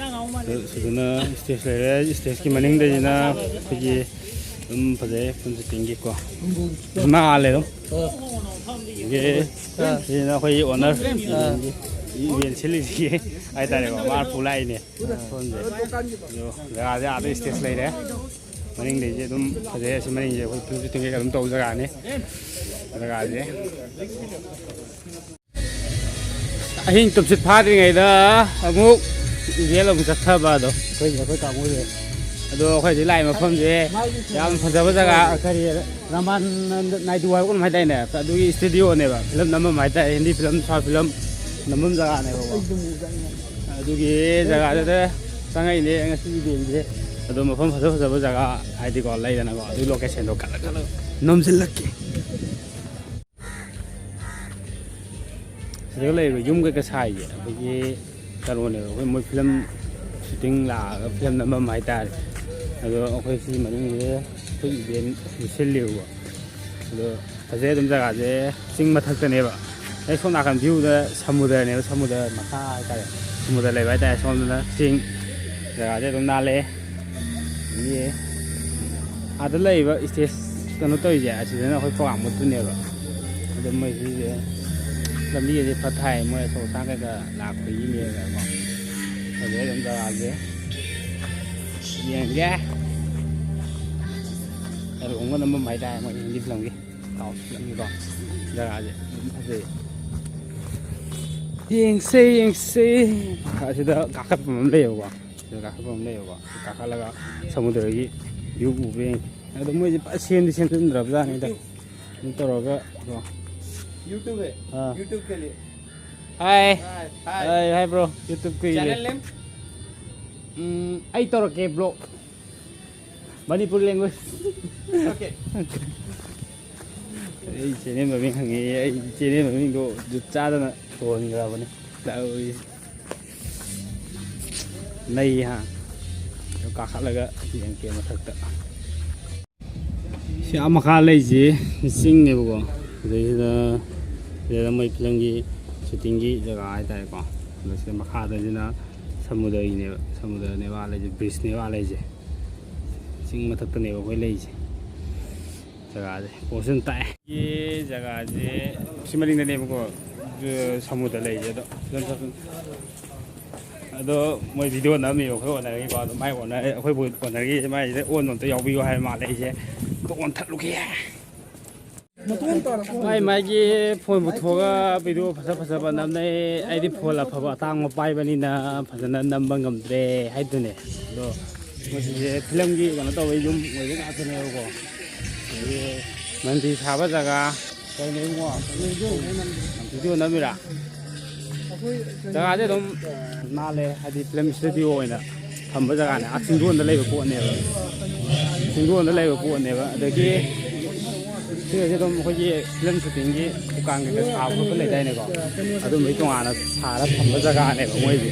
ꯁꯤꯗꯅ ꯏꯁꯇꯦꯖ ꯂꯩꯔꯦ ꯏꯁꯇꯦꯖꯀꯤ ꯃꯅꯤꯡꯗꯁꯤꯅ ꯑꯩꯈꯣꯏꯒꯤ ꯑꯗꯨꯝ ꯐꯖꯩ ꯐꯤꯂꯝ ꯁꯨꯇꯤꯡꯒꯤꯀꯣ ꯃꯥꯜꯂꯦ ꯑꯗꯨꯝ ꯁꯤꯅ ꯑꯩꯈꯣꯏꯒꯤ ꯑꯣꯅꯔ 이벤 실리지 하이다래고 말 불라이네 손제 저가제 아드 스테이지 레이래 머닝데 이제 좀 그제 시머닝 이제 우리 뷰티 팅게 좀 떠오르가 아니 저가제 아힌 톱sit 파드링에다 아무 이게로 무슨 타바도 거기 거기 가고래 ꯑꯗꯣ ꯑꯩꯈꯣꯏꯗꯤ ꯂꯥꯛꯏ ꯃꯐꯝꯁꯦ ꯌꯥꯝ ꯐꯖꯕ ꯖꯒꯥ ꯀꯔꯤ ꯔꯥꯃꯥꯟ ꯅꯥꯏꯗꯨ ꯍꯥꯏꯕ ꯀꯩꯅꯣꯝ ꯍꯥꯏꯇꯥꯏꯅꯦ ꯑꯗꯨꯒꯤ ꯁ꯭ꯇꯨꯗꯤꯑꯣꯅꯦꯕ ꯐꯤꯂꯝ ꯅꯝꯐꯝ ꯍꯥꯏꯇꯥꯔꯦ ꯍꯤꯟꯗꯤ ꯐꯤꯂꯝ ꯁꯥꯔꯠ ꯐꯤꯂꯝ ꯅꯝꯐꯝ ꯖꯒꯥꯅꯦꯕꯀꯣ ꯑꯗꯨꯒꯤ ꯖꯒꯥꯗꯨꯗ ꯆꯪꯉꯛꯏꯅꯦ ꯉꯁꯤꯒꯤ ꯏꯚꯦꯟꯁꯦ ꯑꯗꯣ ꯃꯐꯝ ꯐꯖ ꯐꯖꯕ ꯖꯒꯥ ꯍꯥꯏꯗꯤꯀꯣ ꯂꯩꯗꯅꯀꯣ ꯑꯗꯨꯒꯤ ꯂꯣꯀꯦꯁꯟꯗꯣ ꯈꯜꯂ ꯈꯜꯂ ꯅꯝꯁꯤꯜꯂꯛꯀꯦ ꯁꯤꯗ ꯂꯩꯔꯤꯕ ꯌꯨꯝ ꯀꯩꯀꯥ ꯁꯥꯏꯁꯦ ꯑꯩꯈꯣꯏꯒꯤ ꯀꯩꯅꯣꯅꯦꯕ ꯑꯩꯈꯣꯏ ꯃꯣꯏ ꯐꯤꯂꯝ ꯁꯨꯇꯤꯡ ꯂꯥꯛꯑꯒ ꯐꯤꯂꯝ ꯅꯝꯐꯝ ꯍꯥꯏꯇꯥꯔꯦ ꯑꯗꯣ ꯑꯩꯈꯣꯏ ꯁꯤ ꯃꯅꯨꯡꯁꯤꯗ ꯑꯩꯈꯣꯏ ꯏꯚꯦꯟ ꯁꯤꯜꯂꯤꯕꯀꯣ ꯑꯗꯣ ꯐꯖꯩ ꯑꯗꯨꯝ ꯖꯒꯥꯁꯦ ꯆꯤꯡ ꯃꯊꯛꯇꯅꯦꯕ ꯑꯩ ꯁꯣꯝ ꯅꯥꯀꯟ ꯚ꯭ꯌꯨꯗ ꯁꯃꯨꯗ꯭ꯔꯅꯦꯕ ꯁꯃꯨꯗ꯭ꯔ ꯃꯈꯥ ꯍꯥꯏꯇꯥꯔꯦ ꯁꯃꯨꯗ꯭ꯔ ꯂꯩꯕ ꯍꯥꯏꯇꯥꯔꯦ ꯁꯣꯝꯗꯅ ꯆꯤꯡ ꯖꯒꯥꯁꯦ ꯑꯗꯨꯝ ꯅꯥꯜꯂꯛꯑꯦ ꯑꯗꯒꯤ ꯑꯥꯗ ꯂꯩꯔꯤꯕ ꯏꯁꯇꯦꯖ ꯀꯩꯅꯣ ꯇꯧꯔꯤꯁꯦ ꯑꯁꯤꯗꯅ ꯑꯩꯈꯣꯏ ꯄ꯭ꯔꯣꯒ꯭ꯔꯥꯝ ꯃꯨꯠꯇꯨꯅꯦꯕ ꯑꯗꯣ ꯃꯣꯏ ꯁꯤꯁꯦ ꯂꯝꯕꯤꯁꯦ ꯐꯠꯊꯥꯏ ꯃꯣꯏ ꯑꯆꯧ ꯑꯁꯥꯡ ꯀꯩꯀꯥ ꯂꯥꯛꯄꯒꯤꯅꯦꯕꯀꯣ ꯐꯖꯩ ꯑꯗꯨꯝ ꯖꯒꯥꯁꯦ ꯌꯦꯡꯒꯦ ꯑꯗꯨꯒꯨꯝꯕ ꯅꯝꯐꯝ ꯍꯥꯏꯇꯥꯔꯦ ꯃꯣꯏ ꯍꯤꯟꯗꯤ ꯐꯤꯂꯝꯒꯤ ꯁꯥꯎꯠ ꯐꯤꯂꯝꯒꯤꯀꯣ ꯖꯒꯥꯁꯦ ꯑꯗꯨꯝ ꯐꯖꯩ ꯌꯦꯡꯁꯦ ꯌꯦꯡꯁꯦ ꯑꯁꯤꯗ ꯀꯥꯈꯠꯄ ꯑꯃ ꯂꯩꯌꯦꯕꯀꯣ ꯁꯤꯗ ꯀꯥꯈꯠꯄ ꯑꯃ ꯂꯩꯌꯦꯕꯀꯣ ꯀꯥꯈꯠꯂꯒ ꯁꯃꯨꯗ꯭ꯔꯒꯤ ꯚ꯭ꯌꯨ ꯎꯕ ꯌꯦꯡꯉꯤ ꯑꯗꯣ ꯃꯣꯏꯁꯦ ꯁꯦꯝꯗꯤ ꯁꯦꯝꯖꯤꯟꯗ꯭ꯔꯕꯖꯥꯠꯅꯤꯗ ꯑꯗꯨꯝ ꯇꯧꯔꯒ यूट्यूब है यूट्यूब के लिए हाय हाय हाय हाय ब्रो यूट्यूब के लिए चैनल नेम आई तौरके ब्लॉग मणिपुर लैंग्वेज ओके ꯑꯩ ꯆꯦꯅꯦꯜ ꯃꯃꯤꯡ ꯍꯪꯉꯦ ꯑꯩ ꯆꯦꯅꯦꯜ ꯃꯃꯤꯡꯗꯣ ꯖꯨꯠ ꯆꯥꯗꯅ ꯊꯣꯟꯈ꯭ꯔꯕꯅꯦ ꯅꯩ ꯍꯥ ꯀꯥꯈꯠꯂꯒ ꯌꯦꯡꯒꯦ ꯃꯊꯛꯇ ꯁꯤ ꯑꯥ ꯃꯈꯥ ꯂꯩꯁꯤ ꯆꯤꯡꯅꯦꯕꯀꯣ ꯁꯤꯗ ꯃꯣꯏ ꯐꯤꯂꯝꯒꯤ ꯁꯨꯇꯤꯡꯒꯤ ꯖꯒꯥ ꯍꯥꯏꯇꯥꯔꯦꯀꯣ ꯑꯗꯣ ꯁꯤꯗ ꯃꯈꯥꯗꯁꯤꯅ ꯁꯃꯨꯗ꯭ꯔꯒꯤꯅꯦꯕ ꯁꯃꯨꯗ꯭ꯔꯅꯦꯕ ꯂꯩꯁꯦ ꯕ꯭ꯔꯤꯖꯅꯦꯕ ꯂꯩꯁꯦ ꯆꯤꯡ ꯃꯊꯛꯇꯅꯦꯕ ꯑꯩꯈꯣꯏ ꯂꯩꯁꯦ ꯖꯒꯥꯁꯦ ꯄꯣꯠꯁꯨ ꯇꯥꯛꯑꯦ ꯁꯤ ꯖꯒꯥꯁꯦ ꯁꯤ ꯃꯅꯤꯡꯗꯅꯦꯕꯀꯣ ꯁꯃꯨꯗ꯭ꯔ ꯂꯩꯁꯦ ꯑꯗꯣ ꯃꯣꯏ ꯚꯤꯗꯤꯑꯣ ꯅꯝꯃꯦꯕ ꯑꯩꯈꯣꯏ ꯑꯣꯅꯔꯒꯤꯀꯣ ꯑꯗꯣ ꯃꯥꯏ ꯑꯣꯅꯔ ꯑꯩꯈꯣꯏ ꯑꯣꯅꯔꯒꯤ ꯃꯥꯏꯁꯤꯗ ꯑꯣꯟꯕ ꯑꯝꯇ ꯌꯥꯎꯕꯤꯌꯨ ꯍꯥꯏꯕ ꯃꯥꯜꯂꯦ ꯑꯩꯁꯦ ꯑꯣꯟꯊꯠꯂꯨꯒꯦ ꯃꯥꯒꯤ ꯐꯣꯟ ꯄꯨꯊꯣꯛꯑꯒ ꯚꯤꯗꯤꯑꯣ ꯐꯖꯕ ꯅꯝꯅꯩ ꯑꯩꯗꯤ ꯐꯣꯟ ꯑꯐꯕ ꯑꯇꯥꯡꯕ ꯄꯥꯏꯕꯅꯤꯅ ꯐꯖꯅ ꯅꯝꯕ ꯉꯝꯗ꯭ꯔꯦ ꯍꯥꯏꯗꯨꯅꯦ ꯑꯗꯣ ꯃꯁꯤꯁꯦ ꯐꯤꯂꯝꯒꯤ ꯀꯩꯅꯣ ꯇꯧꯕ ꯌꯨꯝ ꯑꯣꯏꯕ ꯉꯥꯛꯇꯅꯦꯕꯀꯣ ꯑꯗꯒꯤ ꯃꯟꯗꯤꯔ ꯁꯥꯕ ꯖꯒꯥ ꯀꯩꯅꯣ ꯚꯤꯗꯤꯑꯣ ꯅꯝꯃꯤꯔꯥ ꯖꯒꯥꯁꯦ ꯑꯗꯨꯝ ꯅꯥꯜꯂꯦ ꯍꯥꯏꯗꯤ ꯐꯤꯂꯝ ꯏꯁꯇꯨꯗꯤꯑꯣ ꯑꯣꯏꯅ ꯊꯝꯕ ꯖꯒꯥꯅꯦ ꯆꯤꯡꯗꯣꯟꯗ ꯂꯩꯕ ꯄꯣꯠꯅꯦꯕ ꯆꯤꯡꯗꯣꯟꯗ ꯂꯩꯕ ꯄꯣꯠꯅꯦꯕ ꯑꯗꯒꯤ ꯁꯤꯒꯁꯦ ꯑꯗꯨꯝ ꯑꯩꯈꯣꯏꯒꯤ ꯐꯤꯂꯝ ꯁꯨꯇꯤꯡꯒꯤ ꯗꯨꯀꯥꯟ ꯀꯩꯀꯥ ꯁꯥꯕ ꯈꯣꯠꯄ ꯂꯩꯗꯥꯏꯅꯦꯀꯣ ꯑꯗꯨꯝꯕꯒꯤ ꯇꯣꯉꯥꯟꯅ ꯁꯥꯔ ꯊꯝꯕ ꯖꯒꯥꯅꯦꯕ ꯃꯣꯏꯁꯦ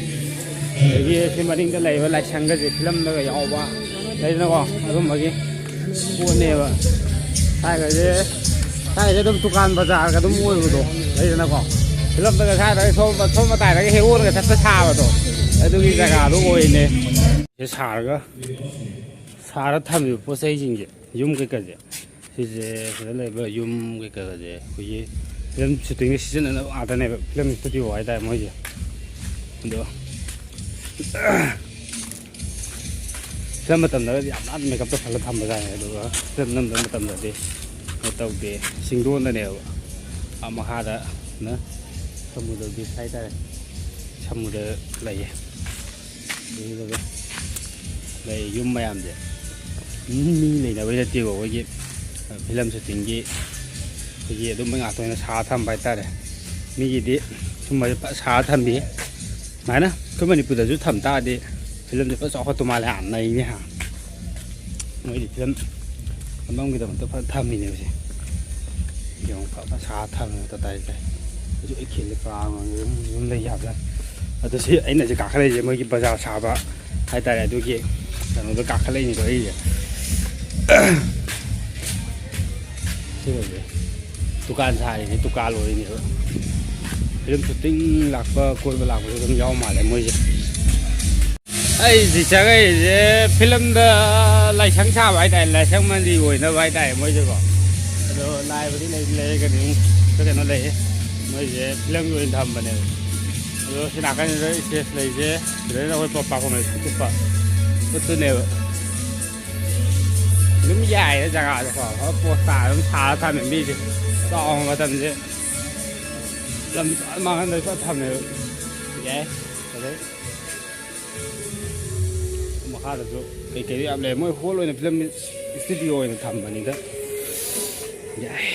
ꯑꯗꯒꯤ ꯁꯤ ꯃꯅꯤꯡꯗ ꯂꯩꯕ ꯂꯥꯏꯁꯪꯒꯁꯦ ꯐꯤꯂꯝꯗꯒ ꯌꯥꯎꯕ ꯂꯩꯗꯅꯀꯣ ꯑꯗꯨꯝꯕꯒꯤ ꯄꯣꯠꯅꯦꯕ ꯁꯥꯏꯒꯁꯦ ꯑꯗꯨꯝ ꯗꯨꯀꯥꯟ ꯕꯖꯥꯔꯒ ꯑꯗꯨꯝ ꯑꯣꯏꯕꯗꯣ ꯂꯩꯗꯅꯀꯣ ꯐꯤꯂꯝꯗꯒ ꯁꯥꯏꯗꯒ ꯁꯣꯝ ꯃꯇꯥꯏꯗꯒ ꯍꯦꯔꯣꯅꯒ ꯆꯠꯄ ꯁꯥꯕꯗꯣ ꯑꯗꯨꯒꯤ ꯖꯒꯥꯗꯣ ꯑꯣꯏꯅꯦ ꯁꯥꯔ ꯊꯝꯃꯤꯕ ꯄꯣꯠ ꯆꯩꯁꯤꯡꯁꯦ ꯌꯨꯝ ꯀꯩꯀꯥꯁꯦ ꯁꯤꯁꯦ ꯁꯤꯗ ꯂꯩꯕ ꯌꯨꯝ ꯀꯩꯀꯥꯁꯦ ꯑꯩꯈꯣꯏꯒꯤ ꯐꯤꯂꯝ ꯁꯨꯇꯤꯡꯗ ꯁꯤꯖꯤꯟꯅꯅꯕ ꯉꯥꯛꯇꯅꯦꯕ ꯐꯤꯂꯝ ꯏꯁꯇꯨꯗꯤꯑꯣ ꯍꯥꯏꯇꯥꯔꯦ ꯃꯣꯏꯁꯦ ꯑꯗꯣ ꯐꯤꯂꯝ ꯃꯇꯝꯗꯒꯗꯤ ꯌꯥꯝ ꯅꯥꯟꯅ ꯃꯦꯀꯞ ꯇꯧꯁꯜꯂꯒ ꯊꯝꯕꯖꯥꯠꯅꯦ ꯑꯗꯨꯒ ꯐꯤꯂꯝ ꯅꯝꯗꯕ ꯃꯇꯝꯗꯗꯤ ꯇꯧꯗꯦ ꯆꯤꯡꯗꯣꯟꯗꯅꯦꯕ ꯃꯈꯥꯗꯅ ꯁꯃꯨꯗ꯭ꯔ ꯕꯤꯆ ꯍꯥꯏꯇꯥꯔꯦ ꯁꯃꯨꯗ꯭ꯔ ꯂꯩꯌꯦ ꯑꯗꯨꯒ ꯂꯩ ꯌꯨꯝ ꯃꯌꯥꯝꯁꯦ ꯃꯤ ꯂꯩꯅꯕꯩ ꯅꯠꯇꯦꯕ ꯑꯩꯈꯣꯏꯒꯤ ꯐꯤꯂꯝ ꯁꯨꯇꯤꯡꯒꯤ ꯑꯩꯈꯣꯏꯒꯤ ꯑꯗꯨꯝꯕ ꯉꯥꯛꯇ ꯑꯣꯏꯅ ꯁꯥꯔ ꯊꯝꯕ ꯍꯥꯏꯇꯥꯔꯦ ꯃꯤꯒꯤꯗꯤ ꯁꯨꯝꯕꯁꯦ ꯁꯥꯔ ꯊꯝꯕꯤ ꯁꯨꯃꯥꯏꯅ ꯑꯩꯈꯣꯏ ꯃꯅꯤꯄꯨꯔꯗꯁꯨ ꯊꯝ ꯇꯥꯔꯗꯤ ꯐꯤꯂꯝꯁꯦ ꯐꯖ ꯆꯥꯎꯈꯠꯇꯧ ꯃꯥꯜꯂꯦ ꯌꯥꯝ ꯅꯩꯅꯦ ꯍꯥ ꯃꯣꯏꯗꯤ ꯐꯤꯂꯝ ꯅꯝꯕꯝꯒꯤꯗꯃꯛꯇ ꯐꯖ ꯊꯝꯃꯤꯅꯦꯕ ꯁꯦ ꯌꯦꯡꯉꯨ ꯐꯖ ꯁꯥꯔ ꯊꯝꯃꯦ ꯇꯥꯏ ꯑꯩꯁꯨ ꯑꯩ ꯈꯤꯜꯂꯤ ꯌꯨꯝ ꯂꯩ ꯌꯥꯕ꯭ꯔꯥ ꯑꯗꯣ ꯁꯤ ꯑꯩꯅꯁꯦ ꯀꯥꯈꯠꯂꯛꯏꯁꯦ ꯃꯣꯏꯒꯤ ꯕꯖꯥꯔ ꯁꯥꯕ ꯍꯥꯏꯇꯥꯔꯦ ꯑꯗꯨꯒꯤ ꯀꯩꯅꯣꯗ ꯀꯥꯈꯠꯂꯛꯏꯅꯤꯀꯣ ꯑꯩꯁꯦ ꯁꯤꯒꯁꯦ ꯗꯨꯀꯥꯟ ꯁꯥꯔꯤꯅꯦ ꯗꯨꯀꯥꯟ ꯑꯣꯏꯔꯤꯅꯦꯕ ꯐꯤꯂꯝ ꯁꯨꯇꯤꯡ ꯂꯥꯛꯄ ꯀꯣꯏꯕ ꯂꯥꯛꯄꯁꯨ ꯑꯗꯨꯝ ꯌꯥꯎ ꯃꯥꯜꯂꯦ ꯃꯣꯏꯁꯦ ꯑꯩꯁꯤ ꯆꯪꯉꯛꯏꯁꯦ ꯐꯤꯂꯝꯗ ꯂꯥꯏꯁꯪ ꯁꯥꯕ ꯍꯥꯏꯇꯥꯔꯦ ꯂꯥꯏꯁꯪ ꯃꯟꯗꯤ ꯑꯣꯏꯅꯕ ꯍꯥꯏꯇꯥꯔꯦ ꯃꯣꯏꯁꯦꯀꯣ ꯑꯗꯣ ꯂꯥꯏꯕꯗꯤ ꯂꯩꯔꯒꯅꯤ ꯀꯩꯅꯣ ꯂꯩꯌꯦ ꯃꯣꯏꯁꯦ ꯐꯤꯂꯝꯒꯤ ꯑꯣꯏꯅ ꯊꯝꯕꯅꯦꯕ ꯑꯗꯣ ꯁꯤ ꯅꯥꯀꯟꯗ ꯏꯁꯇꯦꯖ ꯂꯩꯁꯦ ꯁꯤꯗꯩꯗ ꯑꯩꯈꯣꯏ ꯄꯥꯈꯣꯡ ꯀꯨꯞꯄ ꯎꯠꯇꯨꯅꯦꯕ ꯑꯗꯨꯝ ꯌꯥꯏꯌꯦ ꯖꯒꯥꯁꯦꯀꯣ ꯄꯣꯁꯇꯥ ꯑꯗꯨꯝ ꯁꯥꯔ ꯊꯝꯃꯦ ꯃꯤꯁꯦ ꯆꯥꯎꯕ ꯃꯇꯝꯁꯦ ꯂꯝ ꯃꯥꯡꯍꯟꯗ ꯊꯝꯃꯦꯕ ꯌꯥꯏ ꯑꯗꯩ ꯃꯈꯥꯗꯁꯨ ꯀꯩꯀꯩꯗꯤ ꯌꯥꯝ ꯂꯩ ꯃꯣꯏ ꯍꯣꯜ ꯑꯣꯏꯅ ꯐꯤꯂꯝ ꯏꯁꯇꯨꯗꯤꯑꯣ ꯑꯣꯏꯅ ꯊꯝꯕꯅꯤꯗ ꯌꯥꯏ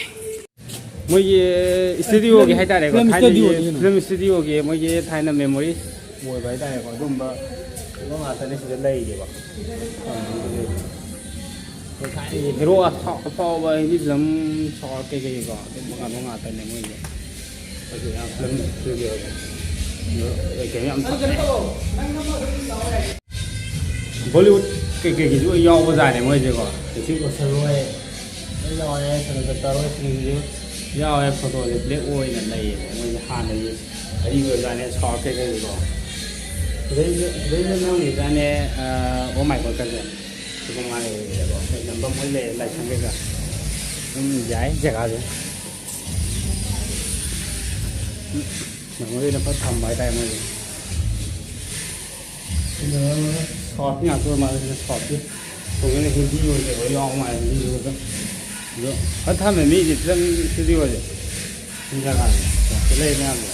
ꯃꯣꯏꯒꯤ ꯏꯁꯇꯨꯗꯤꯑꯣꯒꯤ ꯍꯥꯏꯇꯥꯔꯦꯀꯣ ꯊꯥꯏꯅꯒꯤ ꯐꯤꯂꯝ ꯏꯁꯇꯨꯗꯤꯑꯣꯒꯤ ꯃꯣꯏꯒꯤ ꯊꯥꯏꯅ ꯃꯦꯃꯣꯔꯤ ꯑꯣꯏꯕ ꯍꯥꯏꯇꯥꯔꯦꯀꯣ ꯑꯗꯨꯝꯕ ꯀꯩꯅꯣ ꯉꯥꯛꯇꯅꯦ ꯁꯤꯗ ꯂꯩꯔꯤꯕ ꯊꯥꯏꯅꯒꯤ ꯍꯦꯔꯣ ꯑꯐꯥꯎꯕ ꯍꯤꯟꯗꯤ ꯐꯤꯂꯝ ꯁꯥꯎꯠ ꯀꯩꯀꯩꯀꯣ ꯑꯗꯨꯝꯕ ꯀꯩꯅꯣ ꯉꯥꯛꯇꯅꯦ ꯃꯣꯏꯁꯦ ꯑꯗꯨ ꯌꯥꯝ ꯐꯤꯂꯝ ꯏꯁꯇꯨꯗꯤꯑꯣꯗ ꯀꯩꯀꯩ ꯌꯥꯝ ꯕꯣꯂꯤꯋꯨꯗ ꯀꯩꯀꯩꯒꯤꯁꯨ ꯌꯥꯎꯕꯖꯥꯠꯅꯦ ꯃꯣꯏꯁꯦꯀꯣ ꯔꯤꯇꯤꯛ ꯔꯣꯁꯟ ꯍꯣꯏ ꯌꯥꯎꯔꯦ ꯁꯅꯥꯇꯟ ꯍꯣꯏꯁꯤꯡꯁꯨ ꯌꯥꯎꯔꯦ ꯐꯣꯇꯣꯁꯦ ꯕ꯭ꯂꯦꯛ ꯑꯣꯏꯅ ꯂꯩꯌꯦꯕ ꯃꯣꯏꯁꯦ ꯍꯥꯟꯅꯒꯤ ꯑꯔꯤꯕ ꯑꯣꯖꯥꯠꯅꯦ ꯁꯥꯎꯠ ꯀꯩꯀꯩꯀꯣ ꯁꯤꯗꯩꯁꯨ ꯅꯝꯈꯤꯖꯥꯠꯅꯦ ꯑꯣ ꯃꯥꯏ ꯒꯣꯗꯀꯁꯦ ꯁꯤꯒꯨꯝꯕꯀꯣ ꯅꯝꯕ ꯃꯣꯏ ꯂꯩ ꯂꯥꯏꯁꯪ ꯀꯩꯀꯥ ꯑꯗꯨꯝ ꯌꯥꯏ ꯖꯒꯥꯁꯦ ꯃꯦꯃꯣꯔꯤꯅ ꯐꯠ ꯊꯝꯕ ꯍꯥꯏꯇꯥꯔꯦ ꯃꯣꯏꯁꯦ ꯁꯥꯎꯠꯀꯤ ꯉꯥꯛꯇ ꯑꯣꯏ ꯃꯥꯜꯂꯦ ꯁꯤꯗ ꯁꯥꯎꯠꯀꯤ ꯇꯧꯒꯅ ꯍꯤꯟꯗꯤ ꯑꯣꯏꯖꯕ ꯌꯥꯎ ꯃꯥꯜꯂꯦ ꯍꯤꯟꯗꯤꯗꯨꯗ ꯑꯗꯣ ꯐꯠ ꯊꯝꯃꯦ ꯃꯤꯁꯦ ꯐꯤꯂꯝ ꯏꯁꯇꯨꯗꯤꯑꯣꯁꯦ ꯁꯤ ꯖꯒꯥꯁꯦ ꯂꯩ ꯃꯌꯥꯝꯁꯦ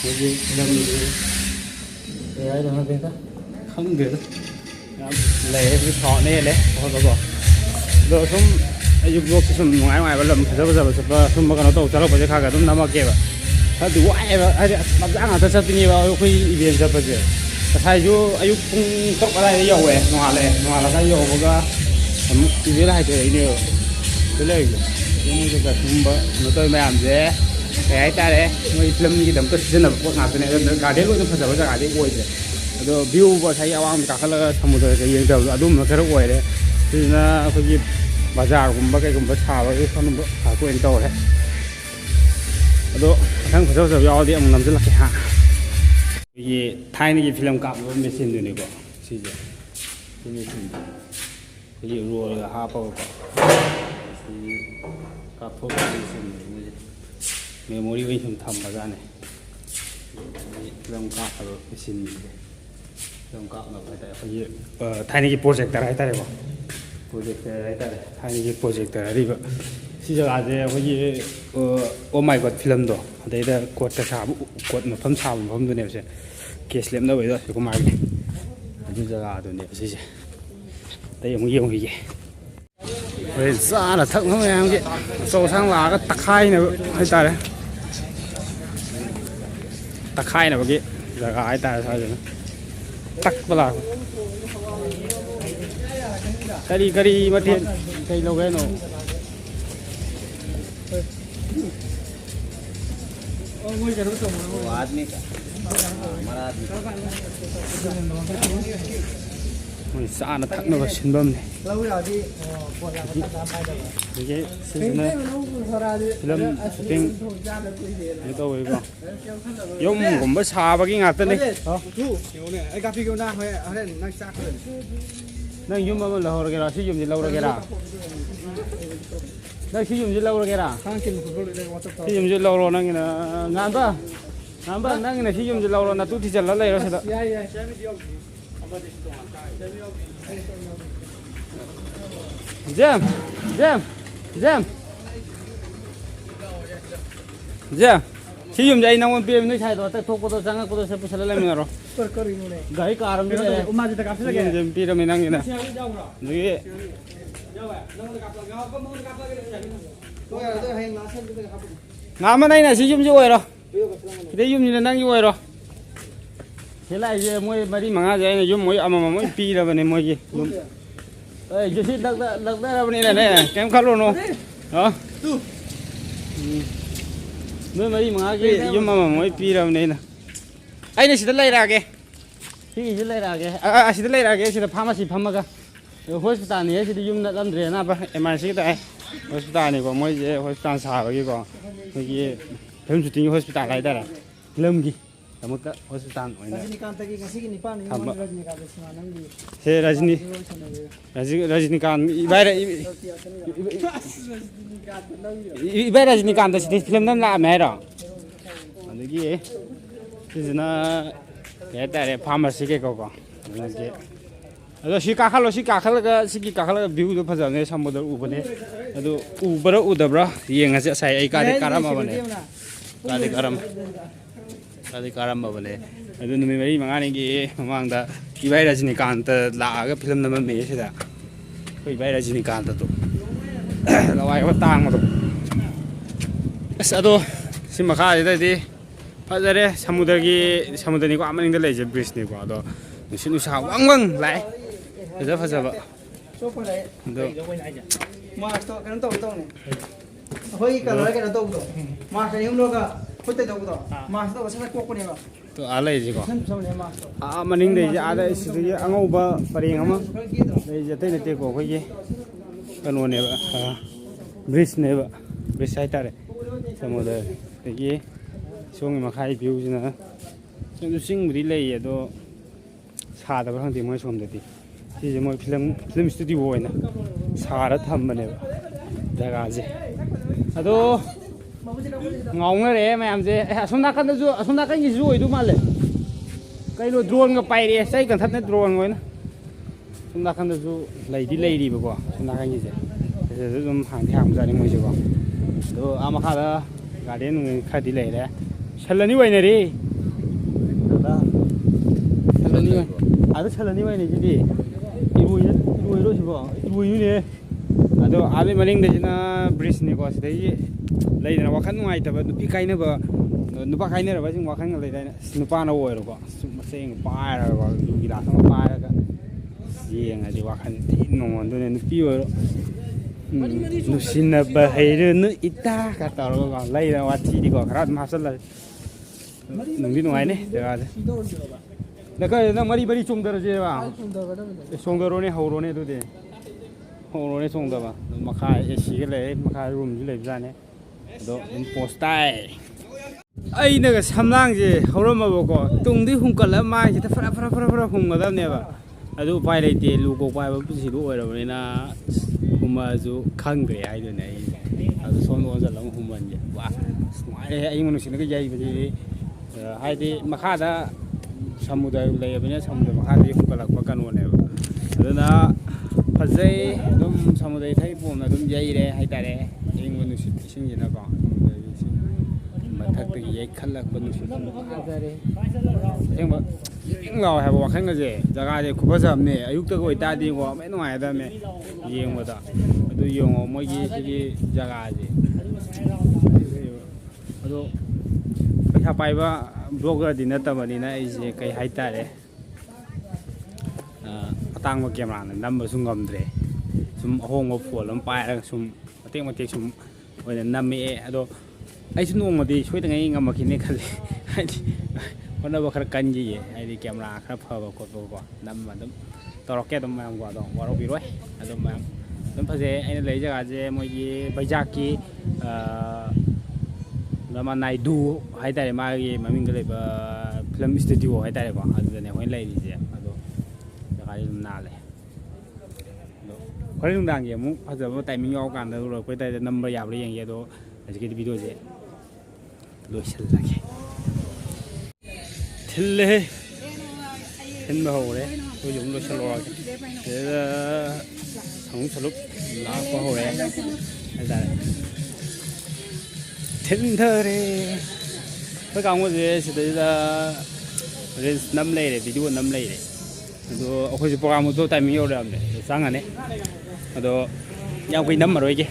ꯃꯣꯏꯒꯤ ꯐꯤꯂꯝꯁꯦ ꯀꯩ ꯍꯥꯏꯗꯣꯏꯅꯣ ꯈꯪꯗꯦꯗ ꯈꯪꯗꯦꯗ ꯌꯥꯝ ꯂꯩꯌꯦ ꯍꯧꯖꯤꯛ ꯁꯥꯎꯠꯅ ꯍꯦꯜꯂꯦ ꯍꯣꯠꯄꯀꯣ ꯑꯗꯣ ꯁꯨꯝ ꯑꯩꯁꯨ ꯕ꯭ꯂꯣꯛꯁꯦ ꯁꯨꯝ ꯅꯨꯡꯉꯥꯏꯕ ꯂꯝ ꯐꯖ ꯐꯖꯕ ꯆꯠꯄ ꯁꯨꯝꯕ ꯀꯩꯅꯣ ꯇꯧ ꯆꯠꯂꯛꯄꯁꯦ ꯈꯔ ꯑꯗꯨꯝ ꯅꯝꯃꯛꯀꯦꯕ ꯍꯥꯏꯗꯤ ꯋꯥꯏꯑꯦꯕ ꯍꯥꯏꯗꯤ ꯂꯝꯖꯥ ꯉꯥꯛꯇ ꯆꯠꯄꯤꯅꯦꯕ ꯑꯩꯈꯣꯏ ꯏꯚꯦꯟ ꯆꯠꯄꯁꯦ ꯉꯁꯥꯏꯁꯨ ꯑꯌꯨꯛ ꯄꯨꯡ 6 ꯑꯗꯥꯏꯗ ꯌꯧꯋꯦ ꯅꯣꯡꯉꯥꯜꯂꯒ ꯌꯧꯕꯒ ꯑꯃꯨꯛ ꯏꯚꯦꯟ ꯍꯥꯏꯗꯣꯔꯛꯏꯅꯦꯕ ꯁꯤ ꯂꯩꯔꯤꯁꯦ ꯌꯨꯝꯗꯨꯒ ꯁꯨꯝꯕ ꯀꯩꯅꯣ ꯇꯧꯋꯤ ꯃꯌꯥꯝꯁꯦ ꯀꯩ ꯍꯥꯏꯇꯥꯔꯦ ꯃꯣꯏ ꯐꯤꯂꯝꯒꯤꯗꯃꯛꯇ ꯁꯤꯖꯤꯟꯅꯕ ꯄꯣꯠ ꯉꯥꯛꯇꯅꯦ ꯑꯗꯨꯅ ꯒꯥꯔꯗꯦꯟ ꯑꯣꯏꯅ ꯐꯖꯕ ꯖꯒꯥꯗꯤ ꯑꯣꯏꯗ꯭ꯔꯦ ꯑꯗꯣ ꯚ꯭ꯌꯨ ꯉꯁꯥꯏ ꯑꯋꯥꯡꯕ ꯀꯥꯈꯠꯂꯒ ꯁꯃꯨꯗ꯭ꯔꯒ ꯌꯦꯡꯗꯕꯗꯣ ꯑꯗꯨꯝꯕ ꯈꯔ ꯑꯣꯏꯔꯦ ꯁꯤꯁꯤꯅ ꯑꯩꯈꯣꯏꯒꯤ ꯕꯖꯥꯔꯒꯨꯝꯕ ꯀꯩꯒꯨꯝꯕ ꯁꯥꯕꯒꯤ ꯈꯣꯠꯅꯕ ꯉꯥꯛꯇ ꯑꯣꯏꯅ ꯇꯧꯔꯦ ꯑꯗꯣ ꯃꯊꯪ ꯐꯖ ꯐꯖꯕ ꯌꯥꯎꯔꯗꯤ ꯑꯃꯨꯛ ꯅꯝꯁꯤꯜꯂꯛꯀꯦ ꯑꯩꯈꯣꯏꯒꯤ ꯊꯥꯏꯅꯒꯤ ꯐꯤꯂꯝ ꯀꯥꯞꯅꯕ ꯃꯦꯆꯤꯟꯗꯨꯅꯤꯀꯣ ꯁꯤꯁꯦ ꯁꯤ ꯃꯦꯆꯤꯟꯁꯦ ꯑꯩꯈꯣꯏꯒꯤ ꯔꯣꯜꯒ ꯍꯥꯞꯄꯒꯀꯣ ꯁꯤ ꯀꯥꯞꯊꯣꯛꯄ ꯃꯦꯆꯤꯟꯁꯦ ꯃꯣꯏꯁꯦ ꯃꯦꯃꯣꯔꯤ ꯑꯣꯏꯅ ꯁꯨꯝ ꯊꯝꯕꯖꯥꯠꯅꯦ ꯐꯤꯂꯝ ꯀꯥꯞꯅꯕ ꯃꯦꯆꯤꯟꯁꯦ ꯐꯤꯂꯝ ꯀꯥꯞꯅꯕ ꯍꯥꯏꯇꯥꯔꯦ ꯑꯩꯈꯣꯏꯒꯤ ꯊꯥꯏꯅꯒꯤ ꯄ꯭ꯔꯣꯖꯦꯛꯇꯔ ꯍꯥꯏꯇꯥꯔꯦꯀꯣ ꯄ꯭ꯔꯣꯖꯦꯛꯇꯔ ꯍꯥꯏꯇꯥꯔꯦ ꯊꯥꯏꯅꯒꯤ ꯄ꯭ꯔꯣꯖꯦꯛꯇꯔ ꯑꯔꯤꯕ ꯁꯤ ꯖꯒꯥꯁꯦ ꯑꯩꯈꯣꯏꯒꯤ ꯑꯣ ꯃꯥꯏ ꯒꯣꯗ ꯐꯤꯂꯝꯗꯣ ꯑꯗꯩꯗ ꯀꯣꯠꯀ ꯁꯥꯕ ꯀꯣꯠ ꯃꯐꯝ ꯁꯥꯕ ꯃꯐꯝꯗꯨꯅꯦꯕ ꯁꯦ ꯀꯦꯁ ꯂꯦꯞꯅꯕꯩꯗꯣ ꯁꯤꯀꯨꯃꯥꯔꯒꯤ ꯑꯗꯨ ꯖꯒꯥꯗꯨꯅꯦꯕ ꯁꯤꯁꯦ ꯑꯇꯩ ꯑꯃꯨꯛ ꯌꯦꯡꯉꯨꯈꯤꯒꯦ ꯍꯣꯏ ꯆꯥꯅ ꯊꯛꯅꯕ ꯃꯌꯥꯝꯒꯤ ꯑꯆꯧ ꯑꯁꯥꯡ ꯂꯥꯛꯑꯒ ꯇꯛꯈꯥꯏꯅꯕ ꯍꯥꯏꯇꯥꯔꯦ ꯇꯛꯈꯥꯏꯅꯕꯒꯤ ꯖꯒꯥ ꯍꯥꯏꯇꯥꯔꯦ ꯁ꯭ꯋꯥꯏꯗꯅ ꯇꯛꯄ ꯂꯥꯛꯄ ꯀꯔꯤ ꯃꯊꯦꯜ ꯀꯩ ꯂꯧꯒꯦ ꯍꯥꯏꯅꯣ ꯃꯣꯏ ꯆꯥꯅ ꯊꯛꯅꯕ ꯁꯤꯟꯐꯝꯅꯤ ꯑꯗꯒꯤ ꯁꯤꯁꯤꯅ ꯐꯤꯂꯝ ꯁꯨꯇꯤꯡ ꯀꯩꯅꯣ ꯇꯧꯋꯤꯀꯣ ꯌꯨꯝꯒꯨꯝꯕ ꯁꯥꯕꯒꯤ ꯉꯥꯛꯇꯅꯤ ꯅꯪ ꯌꯨꯝ ꯑꯃ ꯂꯧꯍꯧꯔꯒꯦꯔꯥ ꯁꯤ ꯌꯨꯝꯁꯤ ꯂꯧꯔꯒꯦꯔꯥ ꯅꯪ ꯁꯤ ꯌꯨꯝꯁꯤ ꯂꯧꯔꯒꯦꯔꯥ ꯁꯤ ꯌꯨꯝꯁꯤ ꯂꯧꯔꯣ ꯅꯪꯒꯤꯅ ꯉꯥꯟꯕ ꯅꯪꯒꯤꯅ ꯁꯤ ꯌꯨꯝꯁꯤ ꯂꯧꯔꯣ ꯅꯇꯨ ꯊꯤꯖꯤꯜꯂ ꯂꯩꯔꯣ ꯁꯤꯗ ꯖꯦꯝ ꯁꯤ ꯌꯨꯝꯁꯦ ꯑꯩ ꯅꯪꯉꯣꯟꯗ ꯄꯤꯔꯃꯤ ꯅꯣꯏ ꯁꯥꯏꯗꯣ ꯑꯇꯩ ꯊꯣꯛꯄꯗꯣ ꯆꯪꯉꯛꯄꯗꯣ ꯁꯦ ꯄꯨꯁꯜꯂ ꯂꯩꯃꯤꯟꯅꯔꯣ ꯒꯥꯔꯤ ꯀꯥꯔ ꯑꯃ ꯂꯩꯔꯦ ꯌꯨꯝꯁꯦ ꯄꯤꯔꯃꯤ ꯅꯪꯒꯤꯅ ꯑꯗꯒꯤ ꯉꯥꯃ ꯅꯪꯅ ꯁꯤ ꯌꯨꯝꯁꯤ ꯑꯣꯏꯔꯣ ꯁꯤꯗꯩ ꯌꯨꯝꯁꯤꯅ ꯅꯪꯒꯤ ꯑꯣꯏꯔꯣ ꯁꯤ ꯂꯥꯛꯏꯁꯦ ꯃꯣꯏ 4-5ꯁꯦ ꯑꯩꯅ ꯌꯨꯝ ꯃꯣꯏ ꯑꯃꯃꯝ ꯃꯣꯏ ꯄꯤꯔꯕꯅꯦ ꯃꯣꯏꯒꯤ ꯌꯨꯝ ꯁꯤ ꯂꯛꯅꯔꯕꯅꯤꯅꯅꯦ ꯀꯩꯝ ꯈꯜꯂꯨꯅꯨ ꯅꯣꯏ 4-5ꯒꯤ ꯌꯨꯝ ꯑꯃꯃꯝ ꯃꯣꯏ ꯄꯤꯔꯕꯅꯦ ꯑꯩꯅ ꯁꯤꯗ ꯂꯩꯔꯛꯑꯒꯦ ꯁꯤꯒꯤꯁꯤ ꯂꯩꯔꯛꯑꯒꯦ ꯑꯁꯤꯗ ꯂꯩꯔꯛꯑꯒꯦ ꯁꯤꯗ ꯐꯥꯔꯃꯥꯁꯤ ꯐꯝꯃꯒ ꯍꯣꯁꯄꯤꯇꯥꯜꯅꯤ ꯁꯤꯗꯤ ꯌꯨꯝ ꯅꯠꯂꯝꯗ꯭ꯔꯦ ꯑꯅꯥꯕ ꯑꯦꯃꯥꯔꯖꯦꯟꯁꯤꯒꯤ ꯇꯥꯏ ꯍꯣꯁꯄꯤꯇꯥꯜꯅꯤꯀꯣ ꯃꯣꯏꯁꯦ ꯍꯣꯁꯄꯤꯇꯥꯜ ꯁꯥꯕꯒꯤꯀꯣ ꯑꯩꯈꯣꯏꯒꯤ ꯐꯤꯂꯝ ꯁꯨꯇꯤꯡꯒꯤ ꯍꯣꯁꯄꯤꯇꯥꯜ ꯍꯥꯏꯇꯥꯔꯦ ꯐꯤꯂꯝꯒꯤ ꯗꯃꯛꯇ ꯍꯣꯁꯄꯤꯇꯥꯜ ꯑꯣꯏꯅ ꯔꯖꯅꯤꯀꯥꯟꯇꯒꯤ ꯉꯁꯤꯒꯤ ꯅꯤꯄꯥꯟ ꯊꯝꯕ ꯔꯖꯅꯤꯀꯥꯟꯇ ꯁꯤꯃꯥ ꯅꯪꯒꯤ ꯁꯦ ꯔꯖꯅꯤꯀꯥꯟ ꯏꯕꯥꯏ ꯔꯖꯅꯤꯀꯥꯟꯇ ꯁꯤꯗꯤ ꯐꯤꯂꯝ ꯑꯃ ꯂꯥꯛꯑꯝꯃꯦ ꯍꯥꯏꯔꯣ ꯑꯗꯒꯤ ꯁꯤꯁꯤꯅ ꯀꯩ ꯍꯥꯏꯇꯥꯔꯦ ꯐꯥꯔꯃꯥꯁꯤ ꯀꯩꯀꯣꯀꯣ ꯑꯗꯨꯒꯤ ꯑꯗꯣ ꯁꯤ ꯀꯥꯈꯠꯂꯒ ꯁꯤꯒꯤ ꯀꯥꯈꯠꯂꯒ ꯚ꯭ꯌꯨꯗꯣ ꯐꯖꯕꯅꯦ ꯁꯃꯨꯗ꯭ꯔ ꯎꯕꯅꯦ ꯑꯗꯨ ꯎꯕ꯭ꯔꯥ ꯎꯗꯕ꯭ꯔꯥ ꯌꯦꯡꯉꯁꯤ ꯉꯁꯥꯏ ꯑꯩ ꯀꯥꯔꯝꯃꯕꯅꯦ ꯀꯥꯔꯝꯃꯕꯅꯦ ꯑꯗꯨ ꯅꯨꯃꯤꯠ 4-5ꯅꯤꯒꯤ ꯃꯃꯥꯡꯗ 이바이 라지니칸ꯇ ꯂꯥꯛꯑꯒ ꯐꯤꯂꯝ ꯅꯝꯃꯝꯃꯦ ꯁꯤꯗ ꯑꯩꯈꯣꯏ 이바이 라지니칸ꯇꯗꯣ ꯂꯋꯥꯏꯒ ꯇꯥꯡꯕꯗꯣ ꯑꯁ ꯑꯗꯣ ꯁꯤ ꯃꯈꯥꯁꯤꯗꯗꯤ ꯐꯖꯔꯦ ꯁꯃꯨꯗ꯭ꯔꯅꯤꯀꯣ ꯃꯅꯤꯡꯗ ꯂꯩꯁꯦ ꯕ꯭ꯔꯤꯖꯅꯤꯀꯣ ꯑꯗꯣ ꯅꯨꯡꯁꯤꯠ ꯅꯨꯡꯁꯥ ꯋꯪ ꯂꯥꯛꯑꯦ ꯐꯖꯕ ꯑꯗꯣ ꯃꯥꯔꯁꯇꯣ ꯀꯩꯅꯣ ꯇꯧꯅꯦ ꯑꯩꯈꯣꯏꯒꯤ ꯀꯂꯔ ꯀꯩꯅꯣ ꯇꯧꯕꯗꯣ ꯃꯥꯔꯁ ꯑꯅꯤ ꯑꯍꯨꯝꯂꯒ ꯈꯨꯠꯇ ꯇꯧꯕꯗꯣ ꯃꯥꯔꯁ ꯇꯧꯕ ꯁꯠ ꯀꯣꯛꯄꯅꯦꯕ 또 ꯂꯩꯁꯤꯀꯣ ꯃꯥꯔꯁꯇꯣ ꯃꯅꯤꯡꯗꯩꯁꯦ ꯑꯥꯗ ꯁꯤꯗꯒꯤ ꯑꯉꯧꯕ ꯄꯔꯦꯡ ꯑꯃ ꯂꯩꯁꯦ ꯑꯇꯩ ꯅꯠꯇꯦꯀꯣ ꯑꯩꯈꯣꯏꯒꯤ ꯀꯩꯅꯣꯅꯦꯕ ꯕ꯭ꯔꯤꯖꯅꯦꯕ ꯕ꯭ꯔꯤꯖ ꯍꯥꯏꯇꯥꯔꯦ ꯁꯃꯨꯗ꯭ꯔꯗꯒꯤ ꯁꯣꯝꯒꯤ ꯃꯈꯥꯒꯤ ꯚ꯭ꯌꯨꯁꯤꯅ ꯁꯣꯝꯗ ꯆꯤꯡꯕꯨꯗꯤ ꯂꯩꯌꯦ ꯑꯗꯣ ꯁꯥꯗꯕ꯭ꯔꯥ ꯈꯪꯗꯦ ꯃꯣꯏ ꯁꯣꯝꯗꯗꯤ ꯁꯤꯁꯦ ꯃꯣꯏ ꯐꯤꯂꯝ ꯏꯁꯇꯨꯗꯤꯑꯣ ꯑꯣꯏꯅ ꯁꯥꯔ ꯊꯝꯕꯅꯦꯕ ꯖꯒꯥꯁꯦ ꯑꯗꯣ ꯉꯥꯎꯅꯔꯦ ꯃꯌꯥꯝꯁꯦ ꯑꯁꯣꯝ ꯅꯥꯀꯟꯒꯤꯁꯨ ꯑꯣꯏꯗꯧ ꯃꯥꯜꯂꯦ ꯀꯩꯅꯣ ꯗ꯭ꯔꯣꯟꯒ ꯄꯥꯏꯔꯛꯑꯦ ꯆꯩ ꯀꯟꯊꯠꯅ ꯗ꯭ꯔꯣꯟ ꯑꯣꯏꯅ ꯁꯣꯝ ꯅꯥꯀꯟꯗꯁꯨ ꯂꯩꯔꯤꯕꯀꯣ ꯁꯣꯝ ꯅꯥꯀꯟꯒꯤꯁꯦ ꯁꯤꯗꯁꯨ ꯑꯗꯨꯝ ꯍꯥꯡꯖꯥꯅꯤ ꯃꯣꯏꯁꯦꯀꯣ ꯑꯗꯣ ꯃꯈꯥꯗ ꯒꯥꯔꯗꯦꯟ ꯈꯔꯗꯤ ꯂꯩꯔꯦ ꯁꯜꯂꯅꯤ ꯑꯣꯏꯅꯔꯤ ꯑꯗ ꯁꯜꯂꯅꯤ ꯑꯣꯏꯅꯁꯤꯗꯤ 이루어요 지금 이루어요네 아도 아베 마링데지나 브리스니고 시대이 레이나 와칸 누아이타바 누피 카이나바 누파 카이나라바 지금 와칸가 레이나 누파나 오이로고 생 파라가 누기라 상 파라가 예응아디 와칸 노원도네 누피 오이로 누신나바 헤르누 이따 가타로가 레이나 와티디고 카라 마살라 누비 누아이네 제가데 내가 나 머리 종더러지와 종더로네 하우로네 두데 하우로네 종더바 마카 에시게 레 마카 룸지 레자네 도 포스타이 아이네가 삼랑지 하우로마보고 뚱디 훈깔라 마이지 파라 훈거다네바 아주 우파이 레이테 루고 파이바 부시도 오이러버니나 후마주 칸그레 아이도네 아주 손원자랑 후만지 와 스마이 아이모노시네가 야이버지 하이디 마카다 समुद्र लेबने समुद्र मखादी हुकलक्पा कनोनेबा अदुना फजै दुम समुद्र थै पोमना दुम यैरे हाइतारे इंगु नुसित इसिंजिना को मथक यै खलक्पा नुसित आजारे जेंबा इंगाव हाबा वाखंगजे जगा जे खुबजमने अयुक्ता को इतादी को मे नुआयदामे येंबदा अदु योंगो मोगी सिगी जगा जे अदु पैसा पाइबा ब्लॉगर दी नतबनिना इसे कई हाइतारे अतांग कैमरा नंबर नमद्रे सूम अहोंग फोन पाइर सूम मतेक सूम नमे अदो नोंमदी सोदे गमखिने खले होनब खर कन्जिए हाइदि कैमरा खर फब खोटबको नम तौरके मैम को वारोबिरोय मैम फजे अगर ले जगह मोगी बैजाकी लमा नाइडू हाइतारे मागी ममिंग लेबा फिल्म स्टूडियो हाइतारे को अदने होय लेरिजे अदो जगाई नाले अदो होय नुंदांगे मु फजब टाइमिंग याव कांदा रोकoi ताइ नंबर याबले येंगे अदो हजिके वीडियो जे लोइसललागे थिल्ले हिनबा होरे तो जुम लोइसलवागे तेरा संग सलुप लापा होरे हाइतारे थिंधरे 그 강원도에 시대다 렌스 남래래 비디오 남래래 또 어거지 프로그램도 타이밍이 오래한데 상하네 또 양 거의 남마로 이게